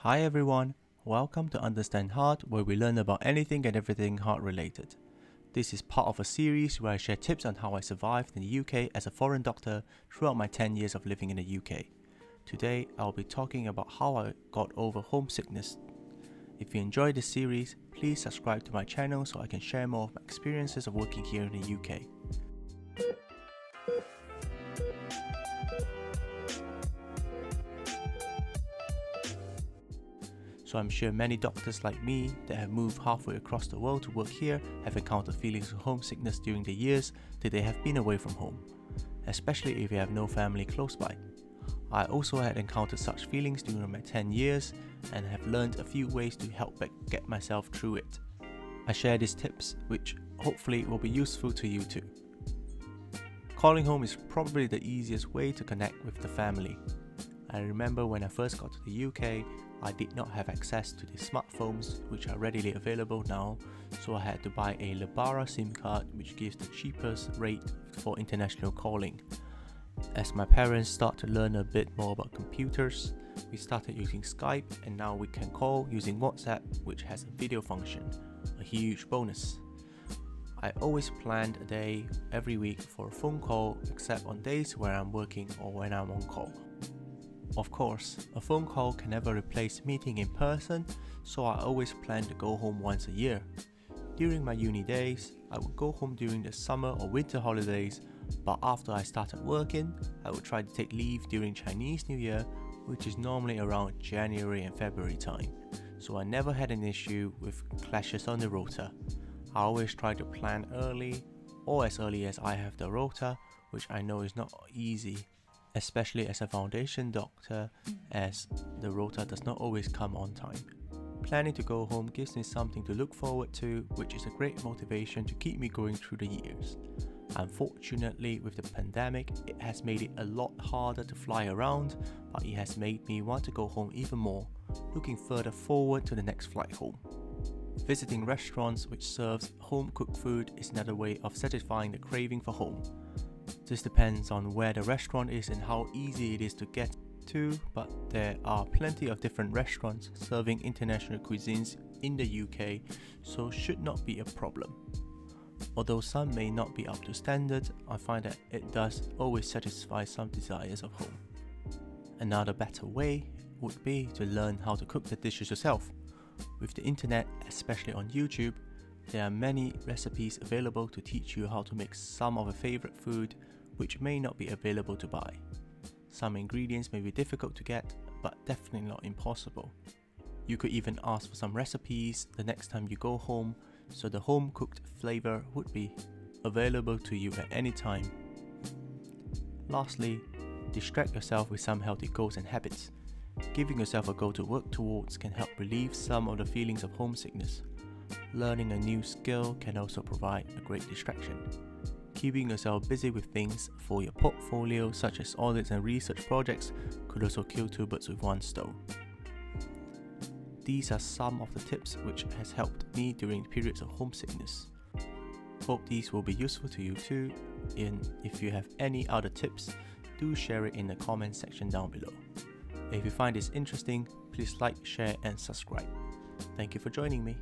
Hi everyone, welcome to Understand Heart, where we learn about anything and everything heart related. This is part of a series where I share tips on how I survived in the UK as a foreign doctor throughout my 10 years of living in the UK. Today, I'll be talking about how I got over homesickness. If you enjoy this series, please subscribe to my channel so I can share more of my experiences of working here in the UK. So I'm sure many doctors like me that have moved halfway across the world to work here have encountered feelings of homesickness during the years that they have been away from home, especially if you have no family close by. I also had encountered such feelings during my 10 years and have learned a few ways to help get myself through it. I share these tips which hopefully will be useful to you too. Calling home is probably the easiest way to connect with the family. I remember when I first got to the UK, I did not have access to the smartphones which are readily available now, so I had to buy a Lebara SIM card which gives the cheapest rate for international calling. As my parents started to learn a bit more about computers, we started using Skype, and now we can call using WhatsApp, which has a video function, a huge bonus. I always planned a day every week for a phone call, except on days where I'm working or when I'm on call. Of course, a phone call can never replace meeting in person, so I always plan to go home once a year. During my uni days, I would go home during the summer or winter holidays, but after I started working, I would try to take leave during Chinese New Year, which is normally around January and February time, so I never had an issue with clashes on the rota. I always try to plan early, or as early as I have the rota, which I know is not easy, especially as a foundation doctor, as the rota does not always come on time. Planning to go home gives me something to look forward to, which is a great motivation to keep me going through the years. Unfortunately, with the pandemic, it has made it a lot harder to fly around, but it has made me want to go home even more, looking further forward to the next flight home. Visiting restaurants which serves home-cooked food is another way of satisfying the craving for home. This depends on where the restaurant is and how easy it is to get to, but there are plenty of different restaurants serving international cuisines in the UK, so should not be a problem. Although some may not be up to standard, I find that it does always satisfy some desires of home. Another better way would be to learn how to cook the dishes yourself. With the internet, especially on YouTube, there are many recipes available to teach you how to make some of a favorite food which may not be available to buy. Some ingredients may be difficult to get, but definitely not impossible. You could even ask for some recipes the next time you go home, so the home cooked flavor would be available to you at any time. Lastly, distract yourself with some healthy goals and habits. Giving yourself a goal to work towards can help relieve some of the feelings of homesickness. Learning a new skill can also provide a great distraction. Keeping yourself busy with things for your portfolio, such as audits and research projects, could also kill two birds with one stone. These are some of the tips which has helped me during periods of homesickness. Hope these will be useful to you too, and if you have any other tips, do share it in the comment section down below. If you find this interesting, please like, share and subscribe. Thank you for joining me.